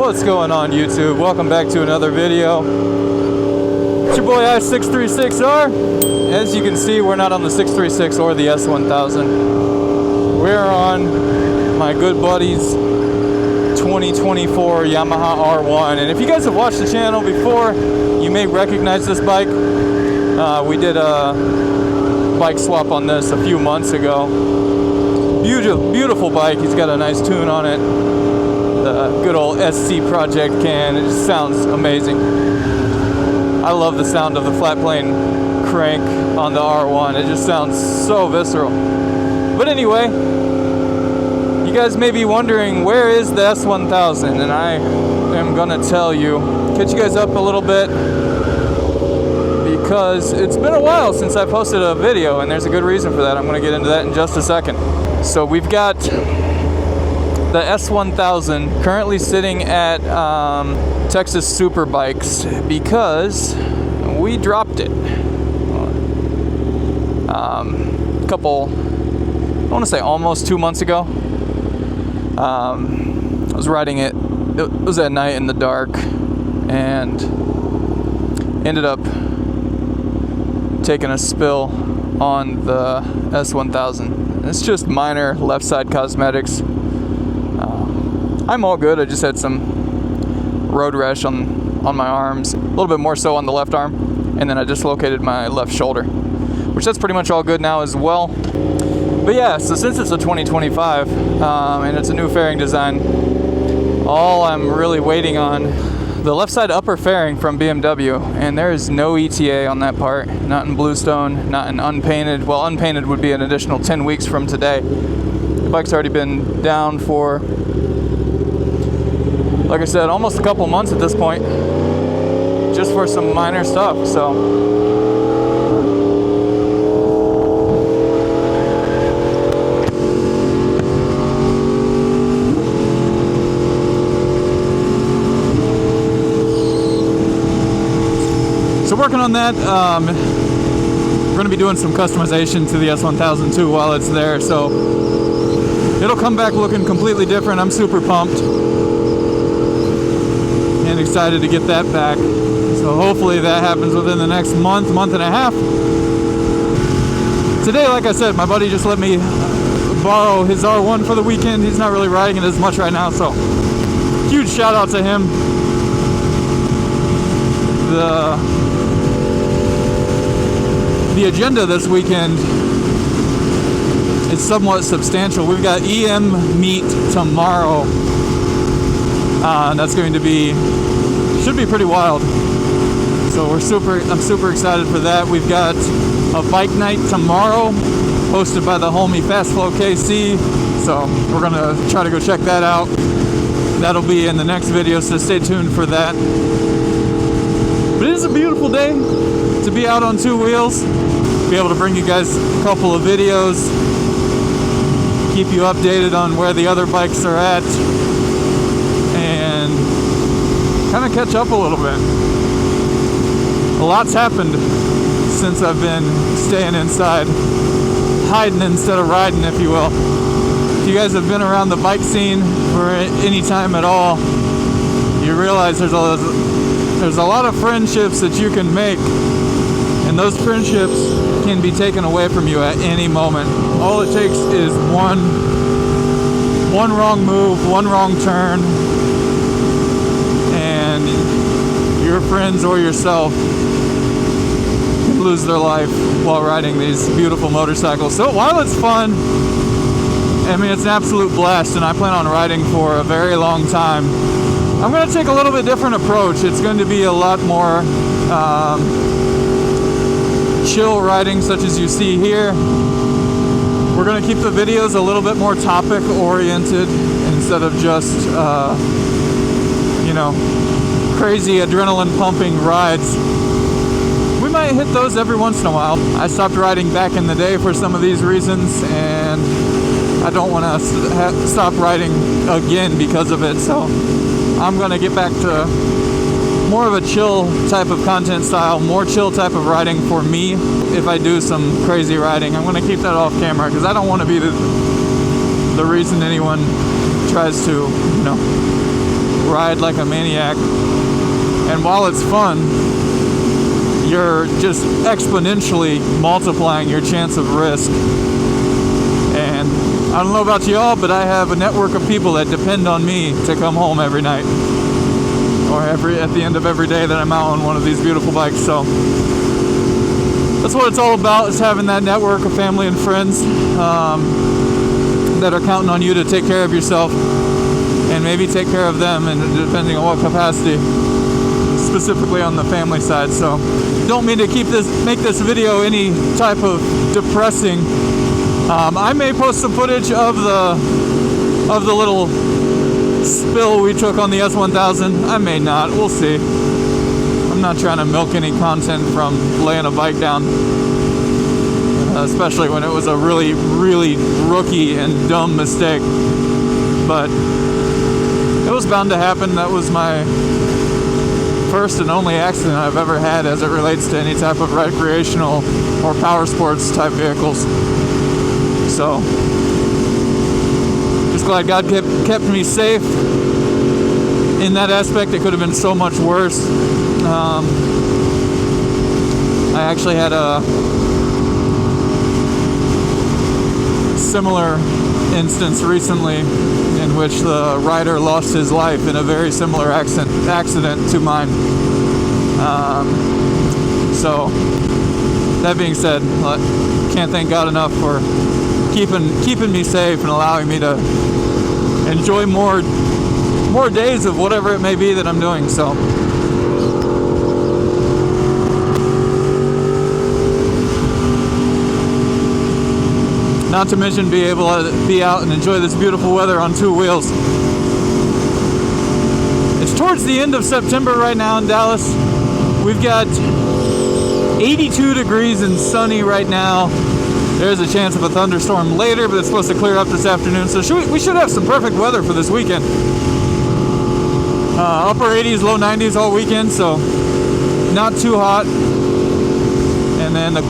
What's going on, YouTube? Welcome back to another video. It's your boy S1000RR. As you can see, we're not on the 636 or the S1000. We're on my good buddy's 2024 Yamaha R1. And if you guys have watched the channel before, you may recognize this bike. We did a bike swap on this a few months ago. Beautiful bike. He's got a nice tune on it. The good old SC Project can. It just sounds amazing. I love the sound of the flat plane crank on the R1. It just sounds so visceral. But anyway, you guys may be wondering, where is the S1000? And I am gonna tell you, catch you guys up a little bit, because it's been a while since I posted a video, and there's a good reason for that. I'm gonna get into that in just a second. So we've got the S1000 currently sitting at Texas Superbikes because we dropped it a couple, I want to say almost 2 months ago. I was riding it. It was at night in the dark and ended up taking a spill on the S1000. It's just minor left side cosmetics. I'm all good. I just had some road rash on my arms, a little bit more so on the left arm, and then I dislocated my left shoulder, which that's pretty much all good now as well. But yeah, so since it's a 2025 and it's a new fairing design, all I'm really waiting on the left side upper fairing from BMW, and there is no ETA on that part, not in Bluestone, not in unpainted. Well, unpainted would be an additional 10 weeks from today. The bike's already been down for, like I said, almost a couple months at this point, just for some minor stuff. So working on that. We're going to be doing some customization to the S1000 too while it's there, so it'll come back looking completely different. I'm super pumped and excited to get that back. So hopefully that happens within the next month and a half. Today, like I said, my buddy just let me borrow his R1 for the weekend. He's not really riding it as much right now, so huge shout out to him. The agenda this weekend is somewhat substantial. We've got EM meet tomorrow. That's going to be, should be pretty wild. So I'm super excited for that. We've got a bike night tomorrow, hosted by the homie Fast Flow KC. So we're gonna try to go check that out. That'll be in the next video, so stay tuned for that. But it is a beautiful day to be out on two wheels, be able to bring you guys a couple of videos, keep you updated on where the other bikes are at, and kind of catch up a little bit. A lot's happened since I've been staying inside, hiding instead of riding, if you will. If you guys have been around the bike scene for any time at all, you realize there's a lot of friendships that you can make, and those friendships can be taken away from you at any moment. All it takes is one wrong move, one wrong turn, and your friends or yourself can lose their life while riding these beautiful motorcycles. So while it's fun, I mean, it's an absolute blast, and I plan on riding for a very long time. I'm going to take a little bit different approach. It's going to be a lot more chill riding, such as you see here. We're going to keep the videos a little bit more topic oriented instead of just crazy adrenaline pumping rides. We might hit those every once in a while. I stopped riding back in the day for some of these reasons, and I don't want to stop riding again because of it. So I'm going to get back to more of a chill type of content style, more chill type of riding for me. If I do some crazy riding, I'm going to keep that off camera because I don't want to be the reason anyone tries to, ride like a maniac. And while it's fun, you're just exponentially multiplying your chance of risk. And I don't know about y'all, but I have a network of people that depend on me to come home every night, or at the end of every day that I'm out on one of these beautiful bikes. So that's what it's all about, is having that network of family and friends that are counting on you to take care of yourself and maybe take care of them, and depending on what capacity, specifically on the family side. So don't mean to make this video any type of depressing. I may post some footage of the little spill we took on the S1000. I may not. We'll see. I'm not trying to milk any content from laying a bike down, especially when it was a really, really rookie and dumb mistake. But it was bound to happen. That was my first and only accident I've ever had as it relates to any type of recreational or power sports type vehicles. So just glad God kept me safe in that aspect. It could have been so much worse. I actually had a similar instance recently in which the rider lost his life in a very similar accident to mine. So that being said, I can't thank God enough for keeping me safe and allowing me to enjoy more days of whatever it may be that I'm doing. So not to mention be able to be out and enjoy this beautiful weather on two wheels. It's towards the end of September right now in Dallas. We've got 82 degrees and sunny right now. There's a chance of a thunderstorm later, but it's supposed to clear up this afternoon. So we should have some perfect weather for this weekend. Upper 80s, low 90s all weekend, so not too hot. And then the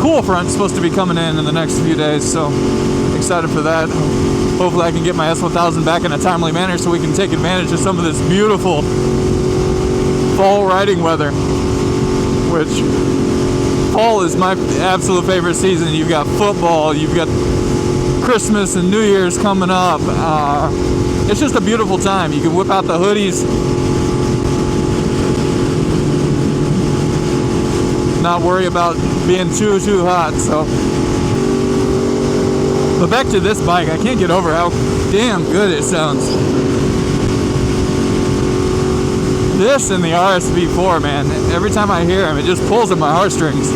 cool front's supposed to be coming in the next few days, so excited for that. Hopefully I can get my S1000 back in a timely manner so we can take advantage of some of this beautiful fall riding weather, which fall is my absolute favorite season. You've got football, you've got Christmas and New Year's coming up. It's just a beautiful time. You can whip out the hoodies, not worry about being too hot. So, but back to this bike, I can't get over how damn good it sounds. This and the RSV4, man, every time I hear him, it just pulls at my heartstrings.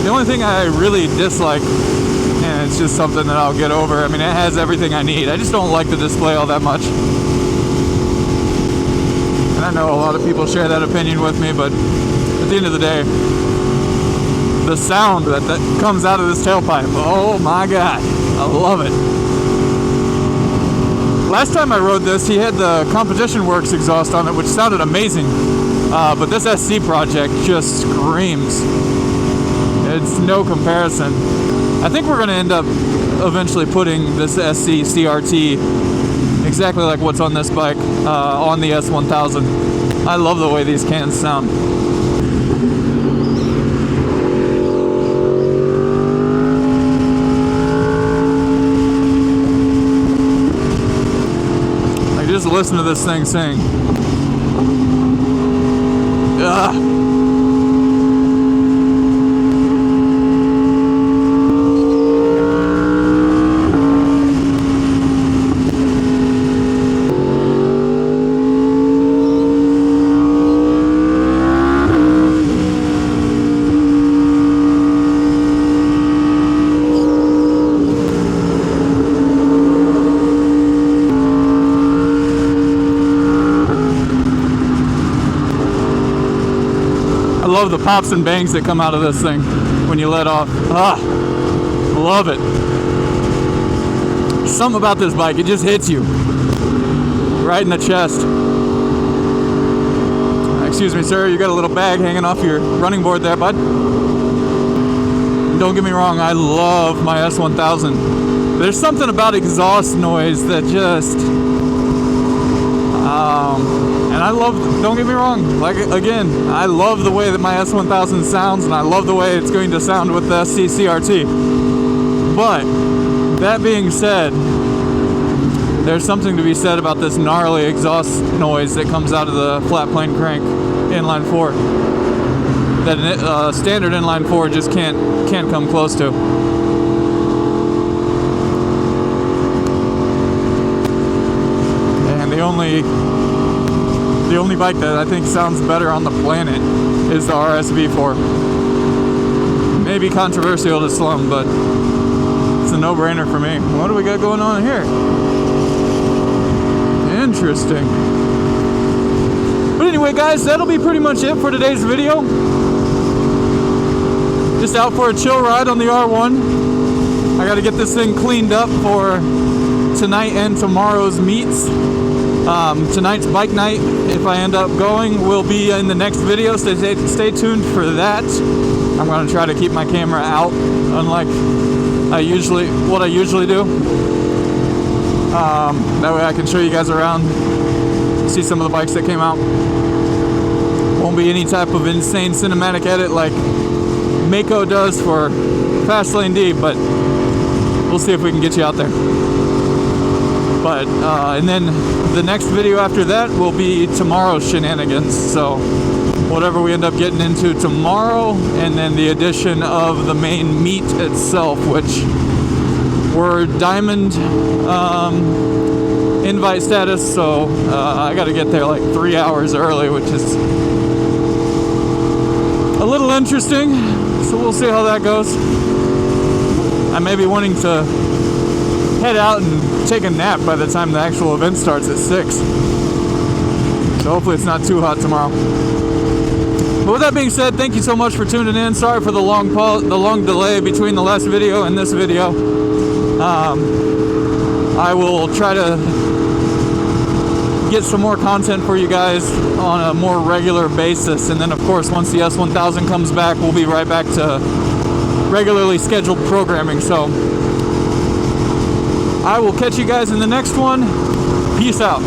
The only thing I really dislike, and it's just something that I'll get over, I mean, it has everything I need. I just don't like the display all that much. And I know a lot of people share that opinion with me, but at the end of the day, the sound that comes out of this tailpipe, oh my God, I love it. Last time I rode this, he had the Competition Works exhaust on it, which sounded amazing. But this SC project just screams. It's no comparison. I think we're going to end up eventually putting this SC CRT, exactly like what's on this bike, on the S1000. I love the way these cans sound. Just listen to this thing sing. Ugh. I love the pops and bangs that come out of this thing when you let off. Love it. Something about this bike, it just hits you right in the chest. Excuse me, sir, you got a little bag hanging off your running board there, bud. Don't get me wrong, I love my S1000. There's something about exhaust noise that just And I love, don't get me wrong, like again, I love the way that my S1000 sounds, and I love the way it's going to sound with the ST CRT. But that being said, there's something to be said about this gnarly exhaust noise that comes out of the flat plane crank inline 4 that a standard inline 4 just can't come close to. And the only bike that I think sounds better on the planet is the RSV4. Maybe controversial to some, but it's a no-brainer for me. What do we got going on here? Interesting. But anyway, guys, that'll be pretty much it for today's video. Just out for a chill ride on the R1. I got to get this thing cleaned up for tonight and tomorrow's meets. Tonight's bike night, if I end up going, will be in the next video, so stay tuned for that. I'm going to try to keep my camera out, unlike what I usually do. That way I can show you guys around, see some of the bikes that came out. Won't be any type of insane cinematic edit like Mako does for Fastlane D, but we'll see if we can get you out there. But and then the next video after that will be tomorrow's shenanigans. So whatever we end up getting into tomorrow, and then the addition of the main meet itself, which we're diamond invite status. So I got to get there like 3 hours early, which is a little interesting. So we'll see how that goes. I may be wanting to head out and take a nap by the time the actual event starts at 6. So hopefully it's not too hot tomorrow. But with that being said, thank you so much for tuning in. Sorry for the long delay between the last video and this video. I will try to get some more content for you guys on a more regular basis, and then of course once the S1000 comes back, we'll be right back to regularly scheduled programming. So I will catch you guys in the next one. Peace out.